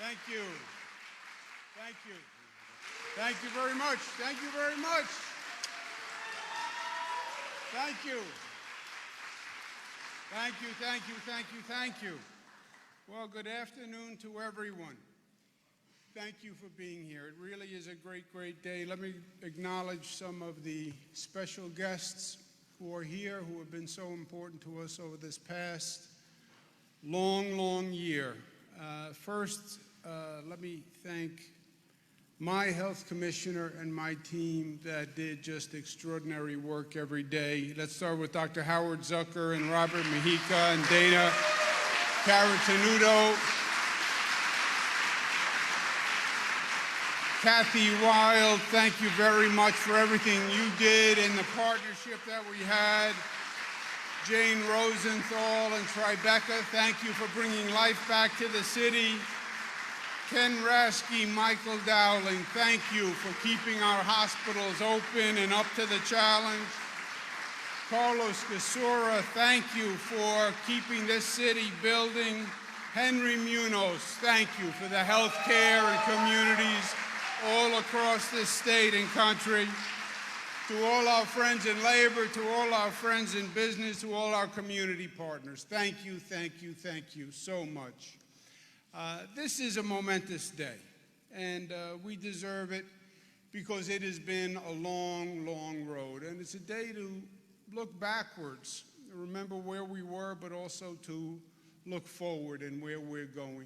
Thank you. Thank you. Thank you very much. Thank you very much. Thank you. Thank you, thank you, thank you, thank you. Well, good afternoon to everyone. Thank you for being here. It really is a great, great day. Let me acknowledge some of the special guests who are here, who have been so important to us over this past long, long year. First, let me thank my health commissioner and my team that did just extraordinary work every day. Let's start with Dr. Howard Zucker and Robert Mujica and Dana Caratanudo, Kathy Wild, thank you very much for everything you did and the partnership that we had. Jane Rosenthal and Tribeca, thank you for bringing life back to the city. Ken Rasky, Michael Dowling, thank you for keeping our hospitals open and up to the challenge. Carlos Casura, thank you for keeping this city building. Henry Munoz, thank you for the health care and communities all across this state and country. To all our friends in labor, to all our friends in business, to all our community partners, thank you, thank you, thank you so much. This is a momentous day, and we deserve it because it has been a long, long road. And it's a day to look backwards, remember where we were, but also to look forward and where we're going.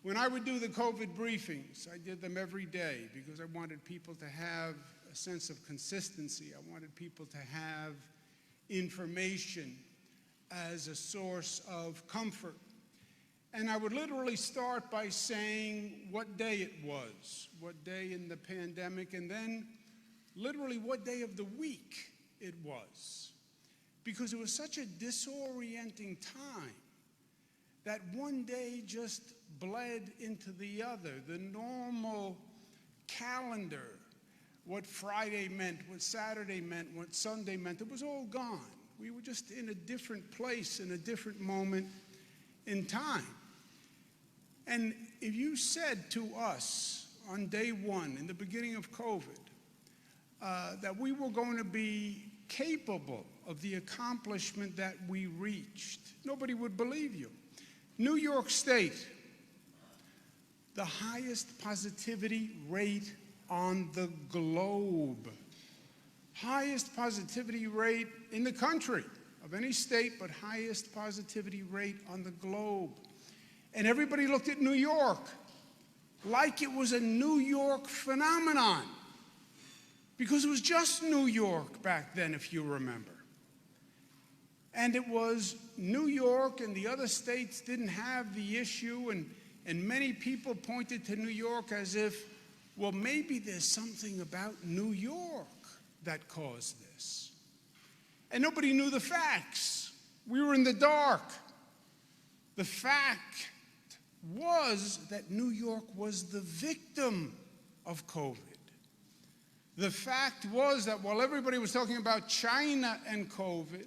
When I would do the COVID briefings, I did them every day because I wanted people to have a sense of consistency. I wanted people to have information as a source of comfort. And I would literally start by saying what day it was, what day in the pandemic, and then literally what day of the week it was. Because it was such a disorienting time that one day just bled into the other. The normal calendar, what Friday meant, what Saturday meant, what Sunday meant, it was all gone. We were just in a different place, in a different moment in time. And if you said to us on day one, in the beginning of COVID, that we were going to be capable of the accomplishment that we reached, nobody would believe you. New York State, the highest positivity rate on the globe. Highest positivity rate in the country of any state, but highest positivity rate on the globe. And everybody looked at New York like it was a New York phenomenon, because it was just New York back then, if you remember. And it was New York, and the other states didn't have the issue, and many people pointed to New York as if, well, maybe there's something about New York that caused this. And nobody knew the facts. We were in the dark. The fact was that New York was the victim of COVID. The fact was that while everybody was talking about China and COVID,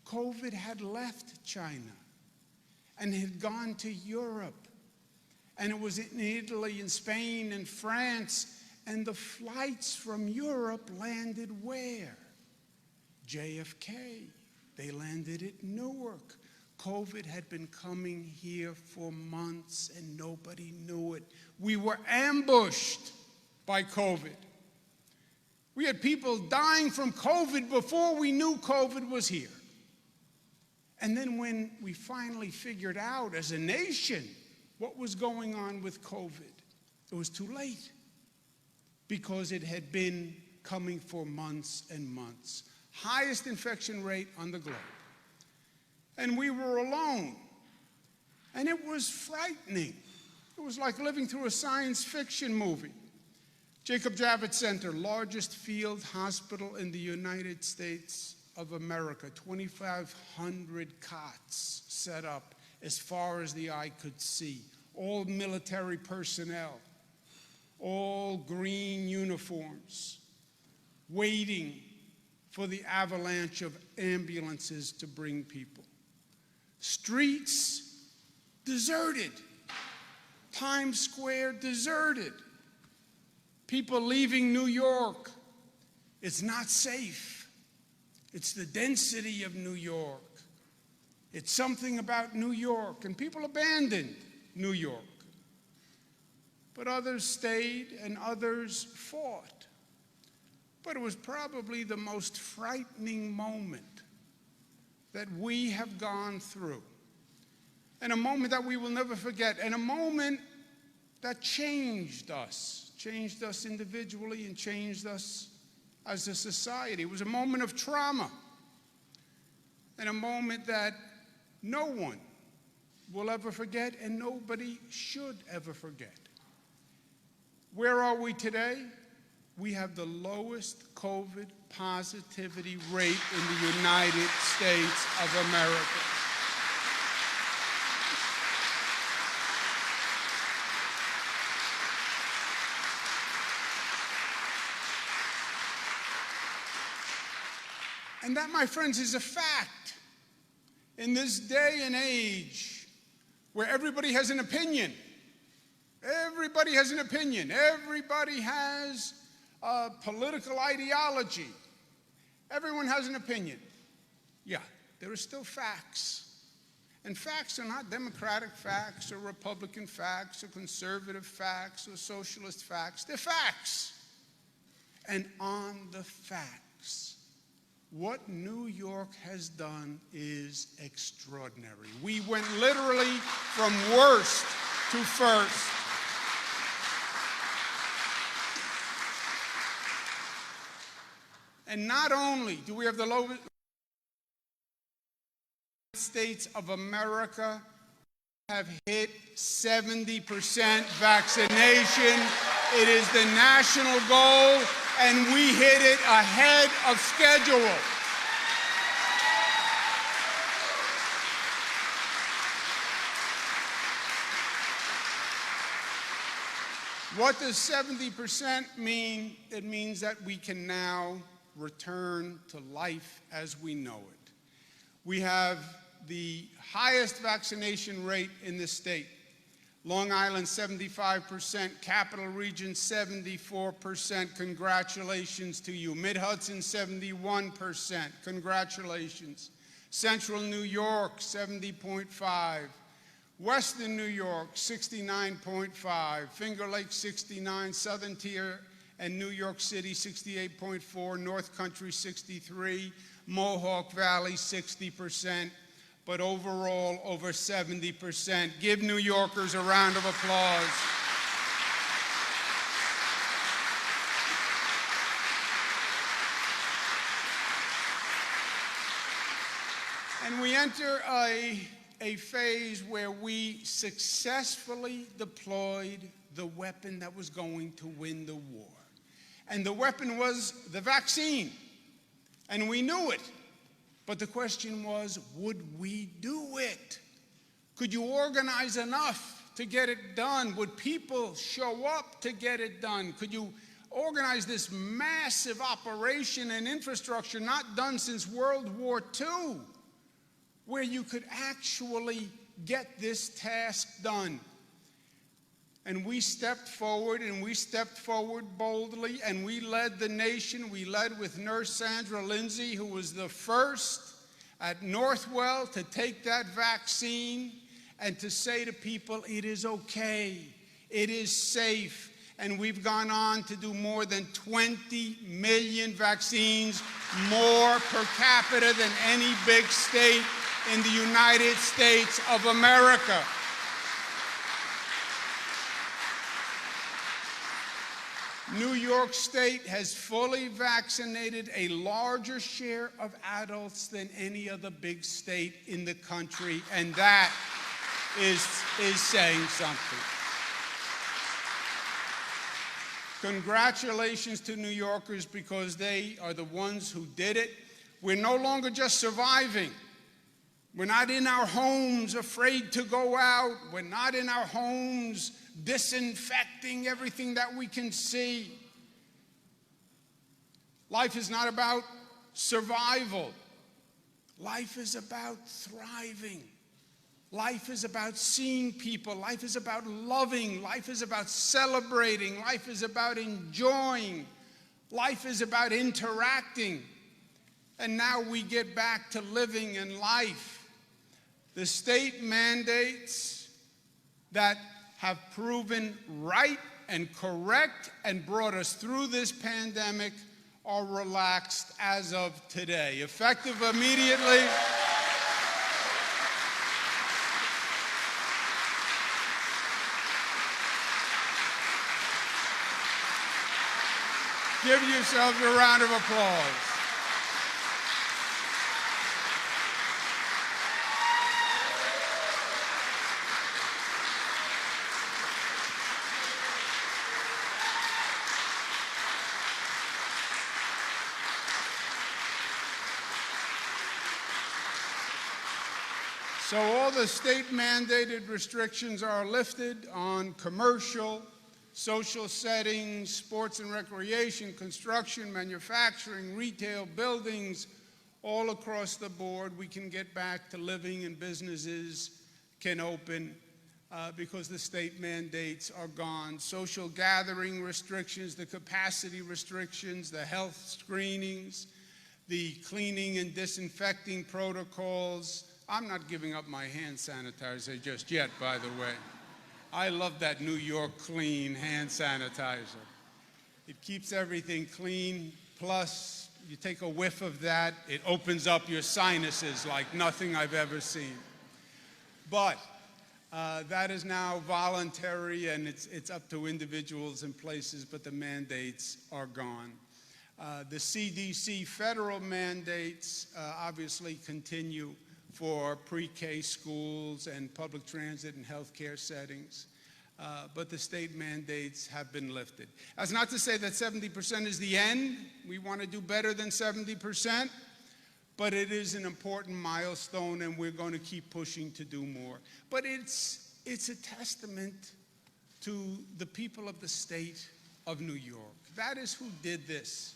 COVID had left China and had gone to Europe. And it was in Italy and Spain and France, and the flights from Europe landed where? JFK. They landed at Newark. COVID had been coming here for months and nobody knew it. We were ambushed by COVID. We had people dying from COVID before we knew COVID was here. And then when we finally figured out as a nation what was going on with COVID, it was too late, because it had been coming for months and months. Highest infection rate on the globe. And we were alone. And it was frightening. It was like living through a science fiction movie. Jacob Javits Center, largest field hospital in the United States of America, 2,500 cots set up as far as the eye could see. All military personnel, all green uniforms, waiting for the avalanche of ambulances to bring people. Streets deserted. Times Square deserted. People leaving New York. It's not safe. It's the density of New York. It's something about New York, and people abandoned New York. But others stayed and others fought. But it was probably the most frightening moment that we have gone through, and a moment that we will never forget, and a moment that changed us individually and changed us as a society. It was a moment of trauma, and a moment that no one will ever forget, and nobody should ever forget. Where are we today? We have the lowest COVID positivity rate in the United States of America. And that, my friends, is a fact. In this day and age where everybody has an opinion, everybody has an opinion, everybody has a political ideology, everyone has an opinion. Yeah, there are still facts. And facts are not Democratic facts or Republican facts or conservative facts or socialist facts. They're facts. And on the facts, what New York has done is extraordinary. We went literally from worst to first. And not only do we have the lowest States of America have hit 70% vaccination. It is the national goal, and we hit it ahead of schedule. What does 70% mean? It means that we can now return to life as we know it. We have the highest vaccination rate in the state. Long Island, 75%, Capital Region, 74%. Congratulations to you. Mid-Hudson, 71%. Congratulations. Central New York, 70.5. Western New York, 69.5. Finger Lakes, 69. Southern Tier and New York City, 68.4. North Country, 63. Mohawk Valley, 60%. But overall, over 70%. Give New Yorkers a round of applause. And we enter a phase where we successfully deployed the weapon that was going to win the war. And the weapon was the vaccine. And we knew it. But the question was, would we do it? Could you organize enough to get it done? Would people show up to get it done? Could you organize this massive operation and infrastructure not done since World War II, where you could actually get this task done? And we stepped forward, and we stepped forward boldly, and we led the nation. We led with Nurse Sandra Lindsay, who was the first at Northwell to take that vaccine and to say to people, it is okay, it is safe. And we've gone on to do more than 20 million vaccines, more per capita than any big state in the United States of America. New York State has fully vaccinated a larger share of adults than any other big state in the country, and that is saying something. Congratulations to New Yorkers, because they are the ones who did it. We're no longer just surviving. We're not in our homes afraid to go out. We're not in our homes disinfecting everything that we can see. Life is not about survival. Life is about thriving. Life is about seeing people. Life is about loving. Life is about celebrating. Life is about enjoying. Life is about interacting. And now we get back to living in life. The state mandates that have proven right and correct and brought us through this pandemic are relaxed as of today. Effective immediately. Give yourselves a round of applause. So all the state-mandated restrictions are lifted on commercial, social settings, sports and recreation, construction, manufacturing, retail, buildings, all across the board. We can get back to living and businesses can open because the state mandates are gone. Social gathering restrictions, the capacity restrictions, the health screenings, the cleaning and disinfecting protocols. I'm not giving up my hand sanitizer just yet, by the way. I love that New York Clean hand sanitizer. It keeps everything clean, plus you take a whiff of that, it opens up your sinuses like nothing I've ever seen. But that is now voluntary, and it's up to individuals and places, but the mandates are gone. The CDC federal mandates obviously continue for pre-K schools and public transit and healthcare settings. But the state mandates have been lifted. That's not to say that 70% is the end. We want to do better than 70%, but it is an important milestone, and we're going to keep pushing to do more. But it's a testament to the people of the state of New York. That is who did this.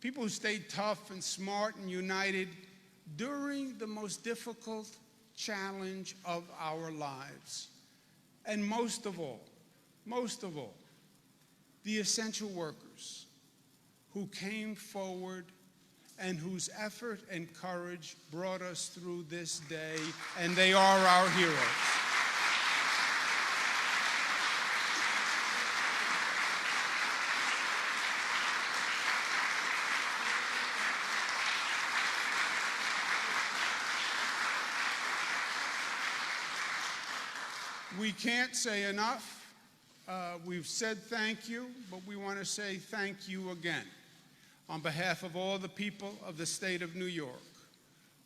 People who stayed tough and smart and united during the most difficult challenge of our lives. And most of all, the essential workers who came forward and whose effort and courage brought us through this day, and they are our heroes. We can't say enough. We've said thank you, but we want to say thank you again on behalf of all the people of the state of New York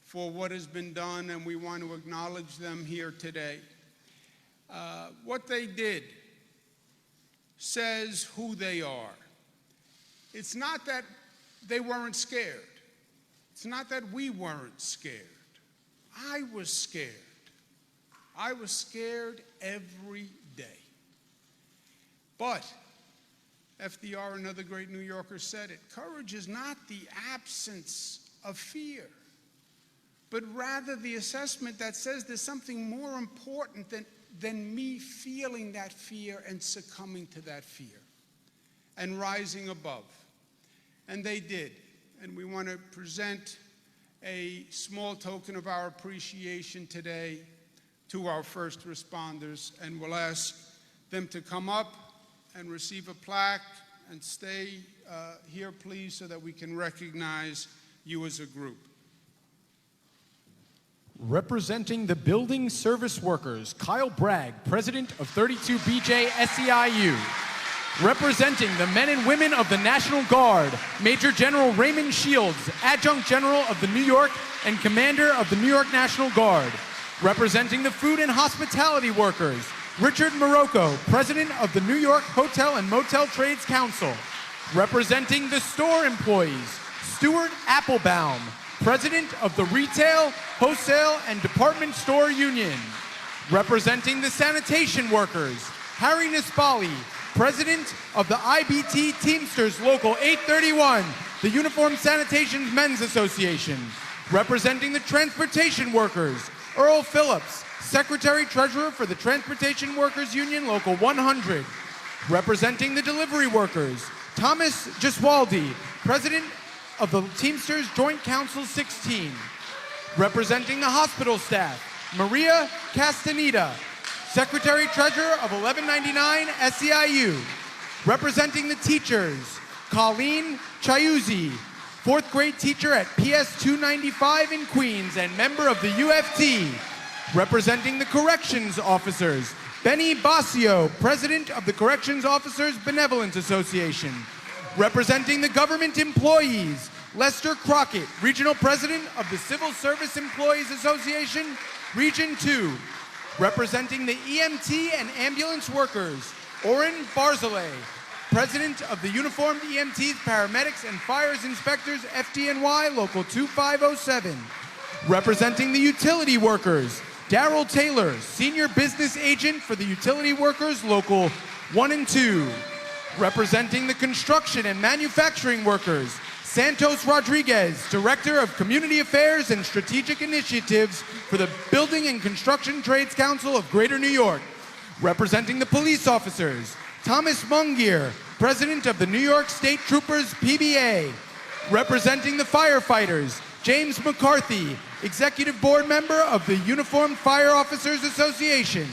for what has been done, and we want to acknowledge them here today. What they did says who they are. It's not that they weren't scared. It's not that we weren't scared. I was scared. I was scared every day. But FDR, another great New Yorker, said it. Courage is not the absence of fear, but rather the assessment that says there's something more important than me feeling that fear and succumbing to that fear and rising above. And they did. And we want to present a small token of our appreciation today to our first responders, and we'll ask them to come up and receive a plaque and stay here, please, so that we can recognize you as a group. Representing the building service workers, Kyle Bragg, President of 32BJ SEIU. Representing the men and women of the National Guard, Major General Raymond Shields, Adjunct General of the New York and Commander of the New York National Guard. Representing the food and hospitality workers, Richard Morocco, President of the New York Hotel and Motel Trades Council. Representing the store employees, Stuart Applebaum, President of the Retail, Wholesale, and Department Store Union. Representing the sanitation workers, Harry Nisbali, President of the IBT Teamsters Local 831, the Uniform Sanitation Men's Association. Representing the transportation workers, Earl Phillips, Secretary Treasurer for the Transportation Workers Union, Local 100. Representing the delivery workers, Thomas Giswaldi, President of the Teamsters Joint Council 16. Representing the hospital staff, Maria Castaneda, Secretary Treasurer of 1199 SEIU. Representing the teachers, Colleen Chiuzzi, 4th grade teacher at PS 295 in Queens and member of the UFT. Representing the corrections officers, Benny Basio, President of the Corrections Officers Benevolence Association. Representing the government employees, Lester Crockett, Regional President of the Civil Service Employees Association, Region 2. Representing the EMT and ambulance workers, Oren Barzilay, President of the Uniformed EMTs, Paramedics, and Fires Inspectors, FDNY, Local 2507. Representing the utility workers, Daryl Taylor, Senior Business Agent for the Utility Workers, Local 1 and 2. Representing the construction and manufacturing workers, Santos Rodriguez, Director of Community Affairs and Strategic Initiatives for the Building and Construction Trades Council of Greater New York. Representing the police officers, Thomas Mungier, President of the New York State Troopers PBA. Representing the firefighters, James McCarthy, Executive Board Member of the Uniformed Fire Officers Association.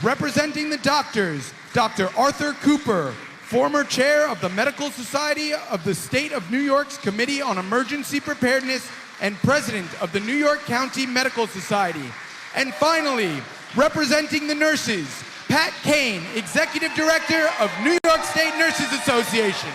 Representing the doctors, Dr. Arthur Cooper, former chair of the Medical Society of the State of New York's Committee on Emergency Preparedness and president of the New York County Medical Society. And finally, representing the nurses, Pat Kane, Executive Director of New York State Nurses Association.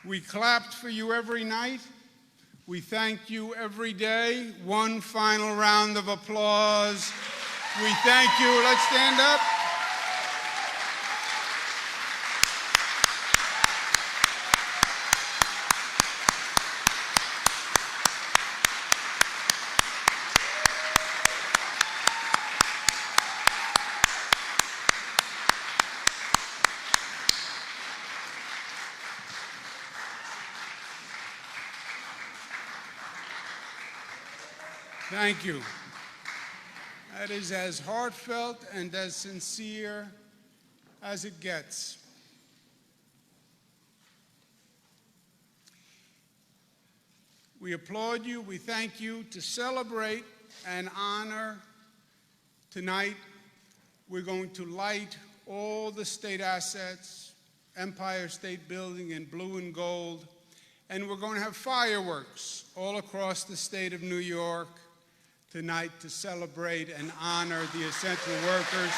We clapped for you every night. We thank you every day. One final round of applause. We thank you. Let's stand up. Thank you. That is as heartfelt and as sincere as it gets. We applaud you. We thank you. To celebrate and honor tonight, we're going to light all the state assets, Empire State Building in blue and gold, and we're going to have fireworks all across the state of New York tonight to celebrate and honor the essential workers.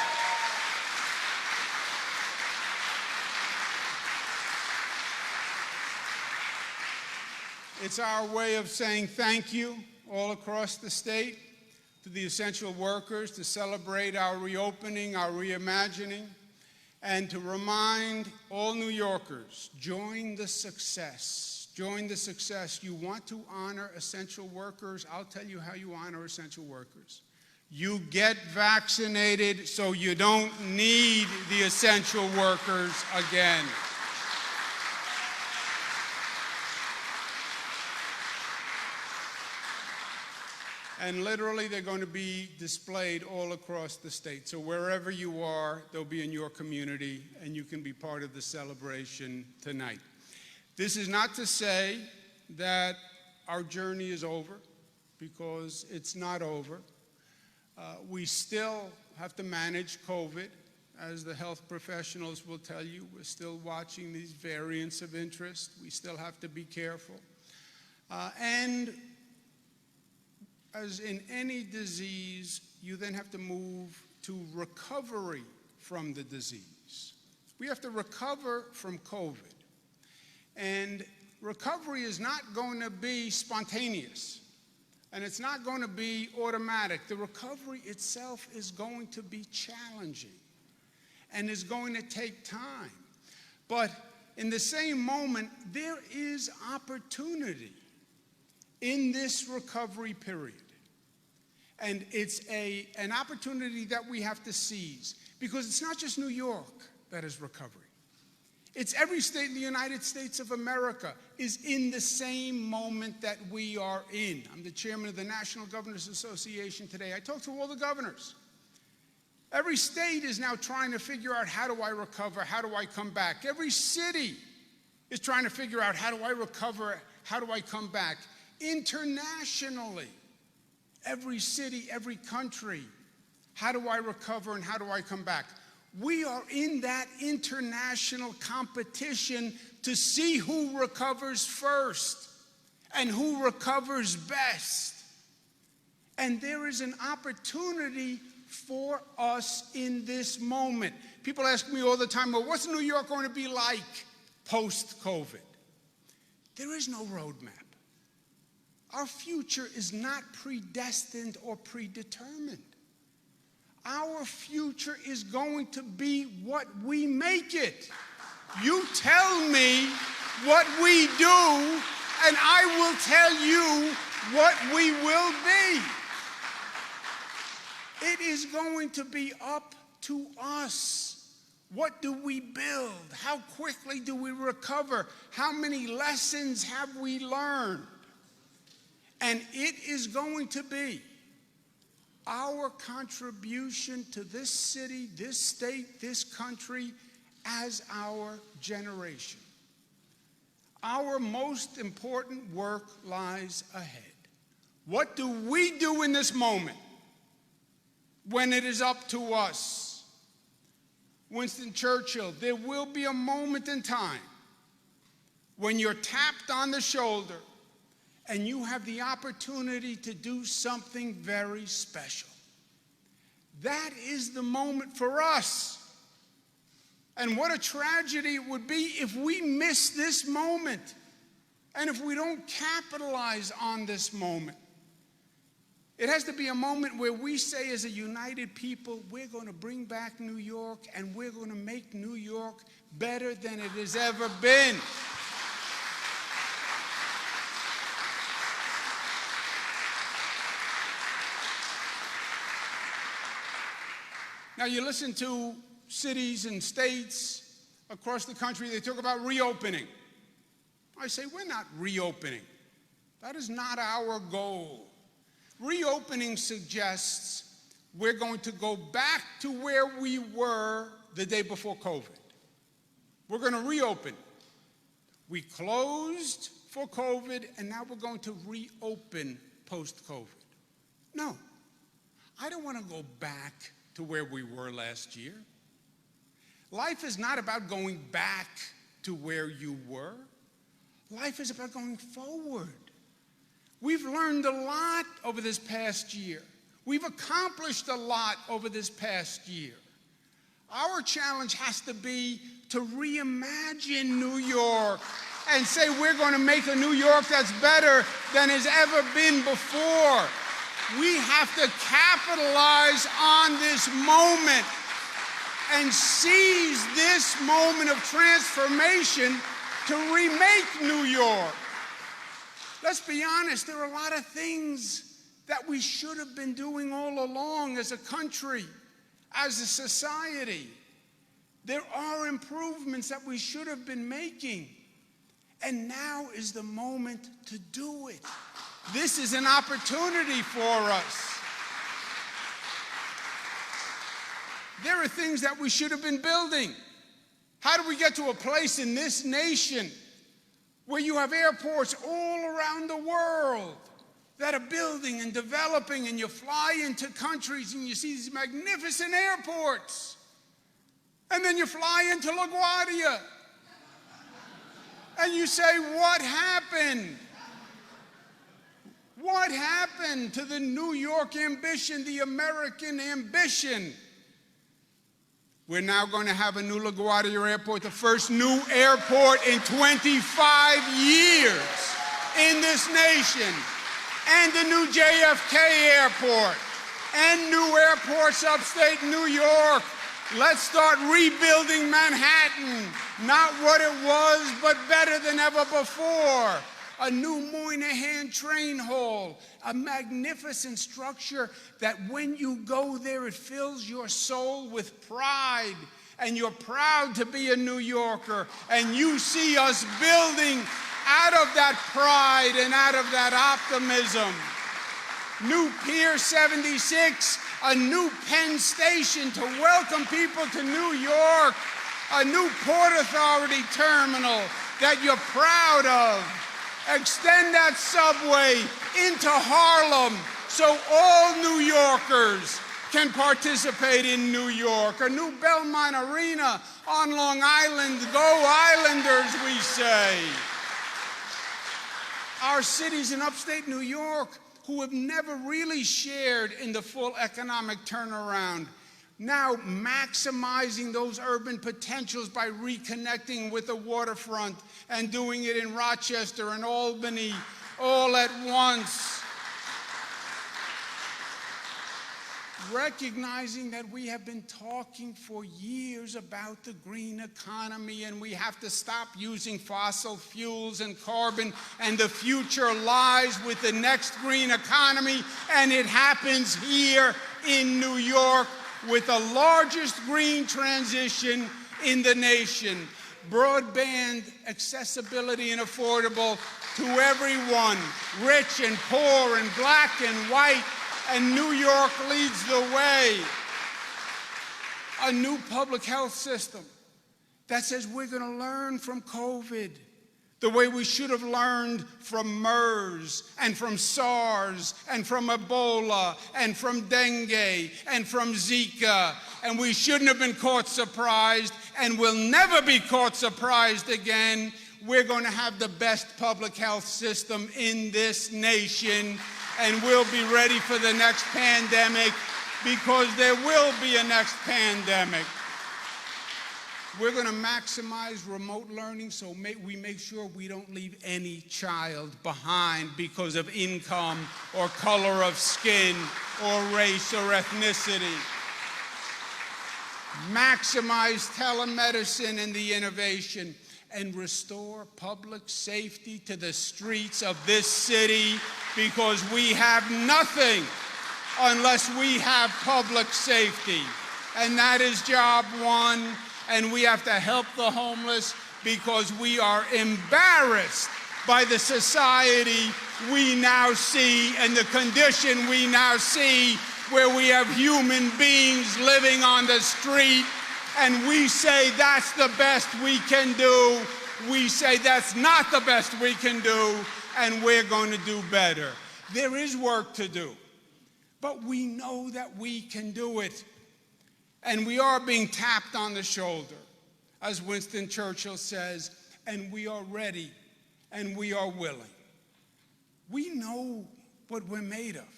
It's our way of saying thank you all across the state to the essential workers, to celebrate our reopening, our reimagining, and to remind all New Yorkers, join the success. Join the success. You want to honor essential workers? I'll tell you how you honor essential workers. You get vaccinated so you don't need the essential workers again. And literally, they're going to be displayed all across the state. So wherever you are, they'll be in your community, and you can be part of the celebration tonight. This is not to say that our journey is over, because it's not over. We still have to manage COVID. As the health professionals will tell you, we're still watching these variants of interest. We still have to be careful. And as in any disease, you then have to move to recovery from the disease. We have to recover from COVID. And recovery is not going to be spontaneous. And it's not going to be automatic. The recovery itself is going to be challenging and is going to take time. But in the same moment, there is opportunity in this recovery period. And it's an opportunity that we have to seize, because it's not just New York that is recovering. It's every state in the United States of America is in the same moment that we are in. I'm the chairman of the National Governors Association today. I talked to all the governors. Every state is now trying to figure out, how do I recover? How do I come back? Every city is trying to figure out, how do I recover? How do I come back? Internationally, every city, every country, how do I recover and how do I come back? We are in that international competition to see who recovers first and who recovers best. And there is an opportunity for us in this moment. People ask me all the time, well, what's New York going to be like post-COVID? There is no roadmap. Our future is not predestined or predetermined. Our future is going to be what we make it. You tell me what we do, and I will tell you what we will be. It is going to be up to us. What do we build? How quickly do we recover? How many lessons have we learned? And it is going to be our contribution to this city, this state, this country, as our generation. Our most important work lies ahead. What do we do in this moment when it is up to us? Winston Churchill, there will be a moment in time when you're tapped on the shoulder and you have the opportunity to do something very special. That is the moment for us. And what a tragedy it would be if we miss this moment and if we don't capitalize on this moment. It has to be a moment where we say, as a united people, we're going to bring back New York, and we're going to make New York better than it has ever been. Now, you listen to cities and states across the country, they talk about reopening. I say, we're not reopening. That is not our goal. Reopening suggests we're going to go back to where we were the day before COVID. We're going to reopen. We closed for COVID, and now we're going to reopen post-COVID. No, I don't want to go back to where we were last year. Life is not about going back to where you were. Life is about going forward. We've learned a lot over this past year. We've accomplished a lot over this past year. Our challenge has to be to reimagine New York and say we're going to make a New York that's better than has ever been before. We have to capitalize on this moment and seize this moment of transformation to remake New York. Let's be honest, there are a lot of things that we should have been doing all along as a country, as a society. There are improvements that we should have been making, and now is the moment to do it. This is an opportunity for us. There are things that we should have been building. How do we get to a place in this nation where you have airports all around the world that are building and developing, and you fly into countries and you see these magnificent airports, and then you fly into LaGuardia and you say, what happened? What happened to the New York ambition, the American ambition? We're now going to have a new LaGuardia airport, the first new airport in 25 years in this nation. and the new JFK airport, and new airports upstate New York. Let's start rebuilding Manhattan. Not what it was, but better than ever before. A new Moynihan train hall, a magnificent structure that when you go there, it fills your soul with pride. And you're proud to be a New Yorker. And you see us building out of that pride and out of that optimism. New Pier 76, a new Penn Station to welcome people to New York, a new Port Authority terminal that you're proud of. Extend that subway into Harlem so all New Yorkers can participate in New York. A new Belmont Arena on Long Island. Go Islanders, we say. Our cities in upstate New York who have never really shared in the full economic turnaround, now maximizing those urban potentials by reconnecting with the waterfront and doing it in Rochester and Albany all at once. Recognizing that we have been talking for years about the green economy and we have to stop using fossil fuels and carbon, and the future lies with the next green economy, and it happens here in New York with the largest green transition in the nation. Broadband accessibility and affordable to everyone, rich and poor and black and white, and New York leads the way. A new public health system that says we're going to learn from COVID the way we should have learned from MERS and from SARS and from Ebola and from dengue and from Zika. And we shouldn't have been caught surprised and will never be caught surprised again. We're going to have the best public health system in this nation, and we'll be ready for the next pandemic because there will be a next pandemic. We're going to maximize remote learning so we make sure we don't leave any child behind because of income or color of skin or race or ethnicity. Maximize telemedicine and the innovation, and restore public safety to the streets of this city, because we have nothing unless we have public safety. And that is job one. And we have to help the homeless because we are embarrassed by the society we now see and the condition we now see, where we have human beings living on the street, and we say that's the best we can do. We say that's not the best we can do, and we're going to do better. There is work to do, but we know that we can do it. And we are being tapped on the shoulder, as Winston Churchill says, and we are ready and we are willing. We know what we're made of.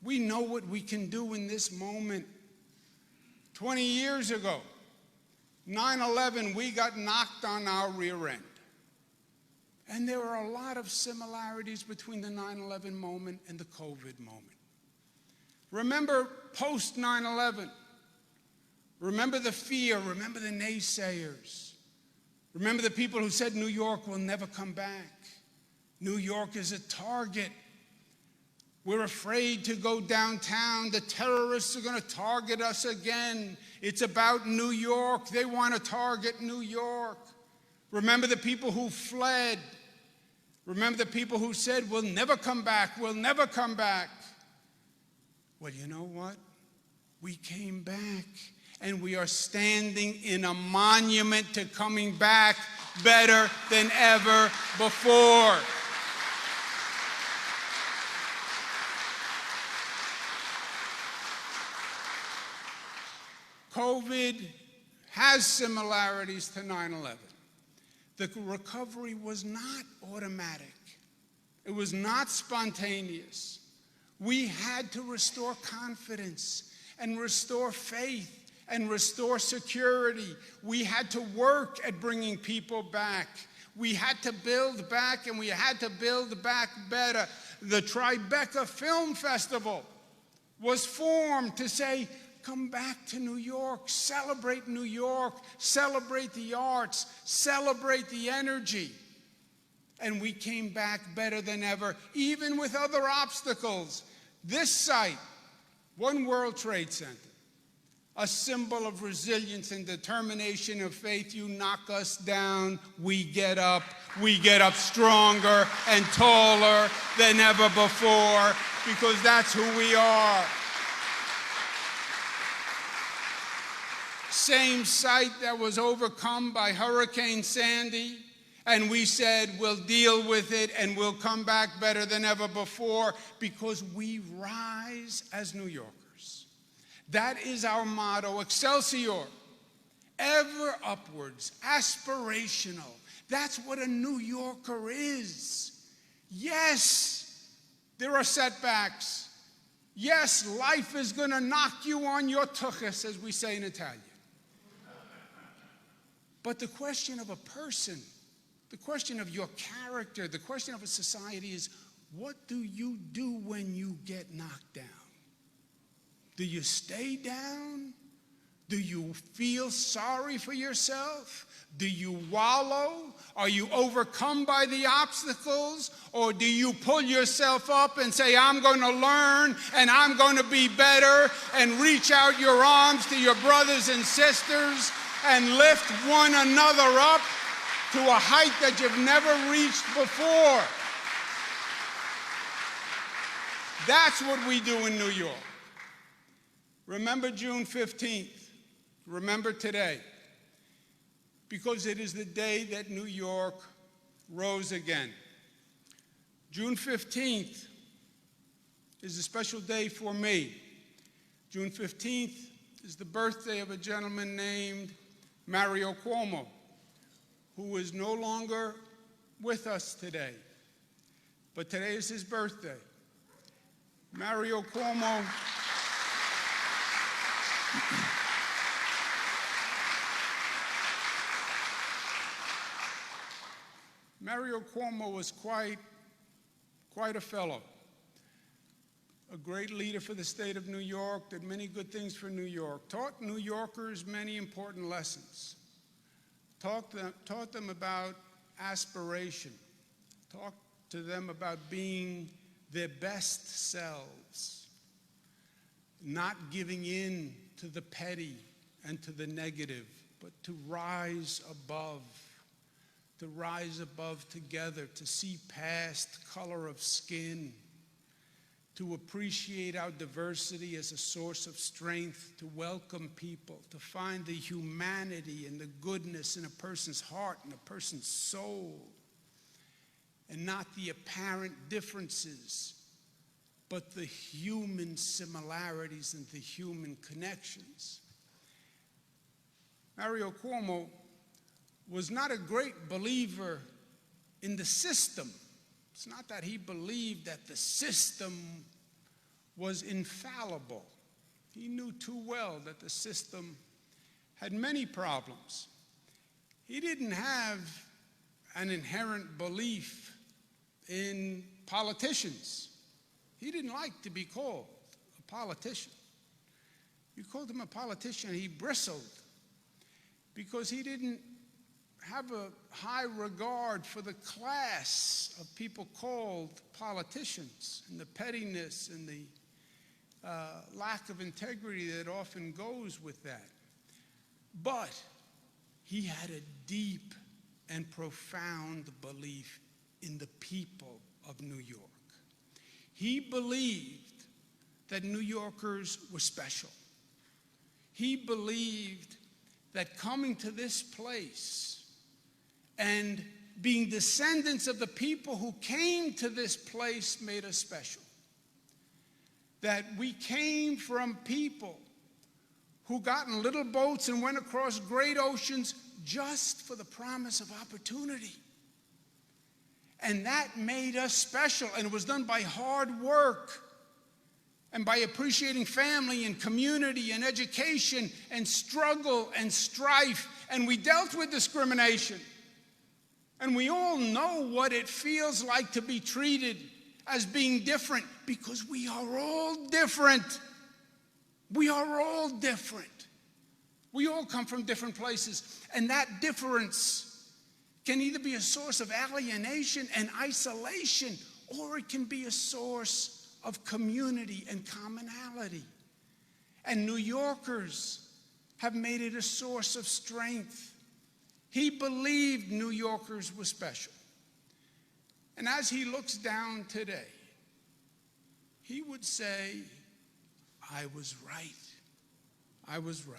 We know what we can do in this moment. 20 years ago, 9/11, we got knocked on our rear end. And there are a lot of similarities between the 9/11 moment and the COVID moment. Remember post 9/11. Remember the fear, remember the naysayers. Remember the people who said New York will never come back. New York is a target. We're afraid to go downtown. The terrorists are going to target us again. It's about New York. They want to target New York. Remember the people who fled. Remember the people who said, we'll never come back, we'll never come back. Well, you know what? We came back. And we are standing in a monument to coming back better than ever before. COVID has similarities to 9/11. The recovery was not automatic. It was not spontaneous. We had to restore confidence and restore faith and restore security. We had to work at bringing people back. We had to build back, and we had to build back better. The Tribeca Film Festival was formed to say, come back to New York, celebrate New York, celebrate the arts, celebrate the energy. And we came back better than ever, even with other obstacles. This site, One World Trade Center, a symbol of resilience and determination of faith. You knock us down, we get up stronger and taller than ever before, because that's who we are. Same site that was overcome by Hurricane Sandy, and we said we'll deal with it and we'll come back better than ever before, because we rise as New Yorkers. That is our motto, Excelsior, ever upwards, aspirational. That's what a New Yorker is. Yes, there are setbacks. Yes, life is going to knock you on your tuchus, as we say in Italian. But the question of a person, the question of your character, the question of a society is, what do you do when you get knocked down? Do you stay down? Do you feel sorry for yourself? Do you wallow? Are you overcome by the obstacles? Or do you pull yourself up and say, I'm going to learn and I'm going to be better, and reach out your arms to your brothers and sisters and lift one another up to a height that you've never reached before? That's what we do in New York. Remember June 15th. Remember today. Because it is the day that New York rose again. June 15th is a special day for me. June 15th is the birthday of a gentleman named Mario Cuomo, who is no longer with us today. But today is his birthday. Mario Cuomo was quite a fellow. A great leader for the state of New York, did many good things for New York, taught New Yorkers many important lessons, taught them about aspiration, talked to them about being their best selves, not giving in to the petty and to the negative, but to rise above together, to see past color of skin, to appreciate our diversity as a source of strength, to welcome people, to find the humanity and the goodness in a person's heart and a person's soul, and not the apparent differences, but the human similarities and the human connections. Mario Cuomo was not a great believer in the system. It's not that he believed that the system was infallible. He knew too well that the system had many problems. He didn't have an inherent belief in politicians. He didn't like to be called a politician. You called him a politician, he bristled, because he didn't have a high regard for the class of people called politicians, and the pettiness and the lack of integrity that often goes with that. But he had a deep and profound belief in the people of New York. He believed that New Yorkers were special. He believed that coming to this place and being descendants of the people who came to this place made us special. That we came from people who got in little boats and went across great oceans just for the promise of opportunity. And that made us special, and it was done by hard work and by appreciating family and community and education and struggle and strife. And we dealt with discrimination. And we all know what it feels like to be treated as being different, because we are all different. We are all different. We all come from different places. And that difference can either be a source of alienation and isolation, or it can be a source of community and commonality. And New Yorkers have made it a source of strength. He believed New Yorkers were special. And as he looks down today, he would say, I was right. I was right.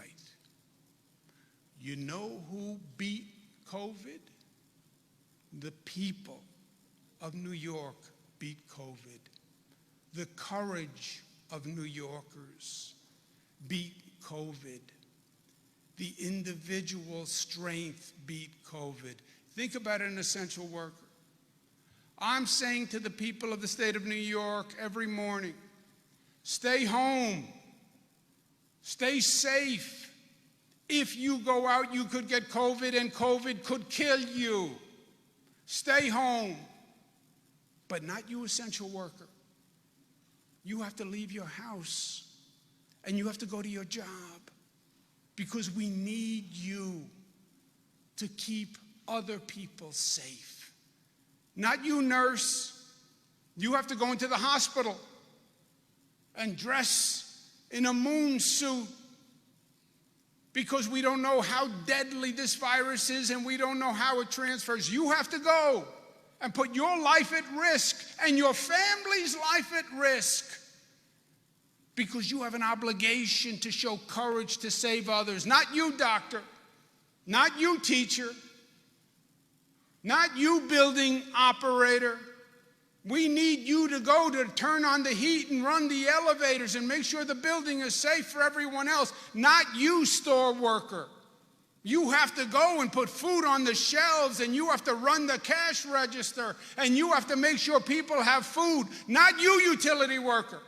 You know who beat COVID? The people of New York beat COVID. The courage of New Yorkers beat COVID. The individual strength beat COVID. Think about an essential worker. I'm saying to the people of the state of New York every morning, stay home, stay safe. If you go out, you could get COVID, and COVID could kill you. Stay home. But not you, essential worker. You have to leave your house, and you have to go to your job, because we need you to keep other people safe. Not you, nurse. You have to go into the hospital and dress in a moon suit, because we don't know how deadly this virus is, and we don't know how it transfers. You have to go and put your life at risk and your family's life at risk, because you have an obligation to show courage to save others. Not you, doctor. Not you, teacher. Not you, building operator. We need you to go to turn on the heat and run the elevators and make sure the building is safe for everyone else. Not you, store worker. You have to go and put food on the shelves, and you have to run the cash register, and you have to make sure people have food. Not you, utility worker.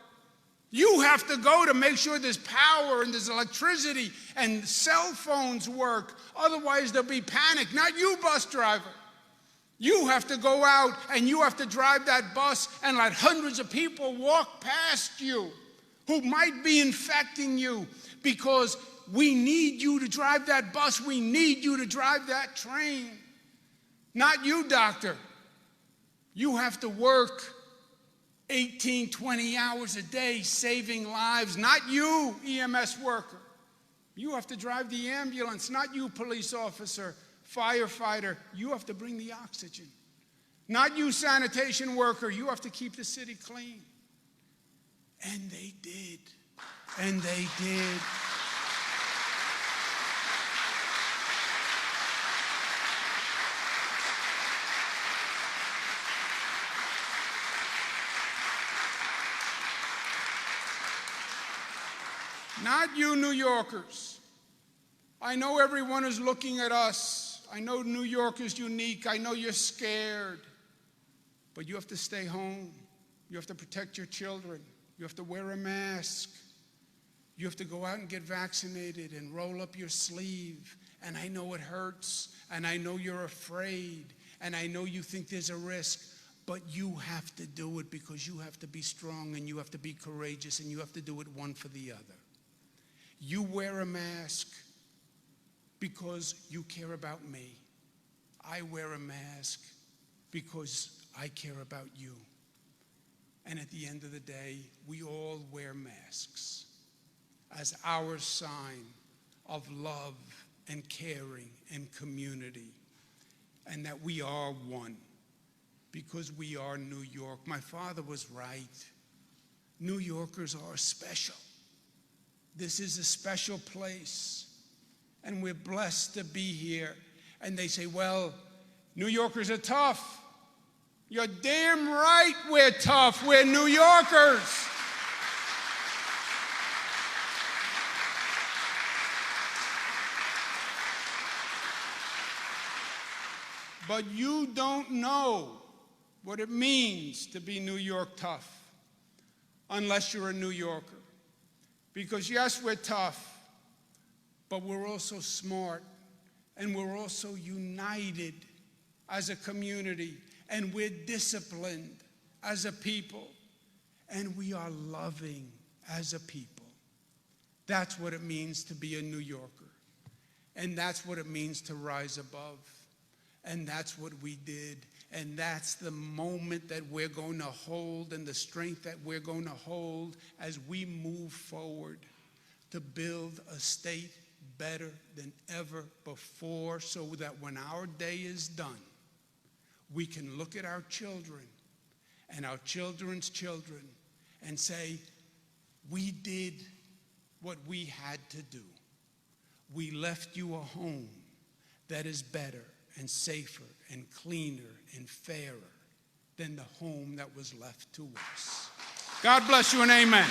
You have to go to make sure there's power and there's electricity and cell phones work. Otherwise, there'll be panic. Not you, bus driver. You have to go out and you have to drive that bus and let hundreds of people walk past you who might be infecting you, because we need you to drive that bus. We need you to drive that train. Not you, doctor. You have to work 18, 20 hours a day saving lives. Not you, EMS worker. You have to drive the ambulance. Not you, police officer, firefighter. You have to bring the oxygen. Not you, sanitation worker. You have to keep the city clean. And they did. And they did. Not you, New Yorkers. I know everyone is looking at us. I know New York is unique. I know you're scared. But you have to stay home. You have to protect your children. You have to wear a mask. You have to go out and get vaccinated and roll up your sleeve. And I know it hurts. And I know you're afraid. And I know you think there's a risk. But you have to do it, because you have to be strong and you have to be courageous, and you have to do it one for the other. You wear a mask because you care about me. I wear a mask because I care about you. And at the end of the day, we all wear masks as our sign of love and caring and community, and that we are one because we are New York. My father was right. New Yorkers are special. This is a special place, and we're blessed to be here. And they say, well, New Yorkers are tough. You're damn right we're tough. We're New Yorkers. But you don't know what it means to be New York tough unless you're a New Yorker. Because yes, we're tough, but we're also smart, and we're also united, as a community, and we're disciplined as a people, and we are loving as a people. That's what it means to be a New Yorker. And that's what it means to rise above. And that's what we did. And that's the moment that we're going to hold, and the strength that we're going to hold as we move forward to build a state better than ever before, so that when our day is done, we can look at our children and our children's children and say, we did what we had to do. We left you a home that is better and safer and cleaner and fairer than the home that was left to us. God bless you and amen.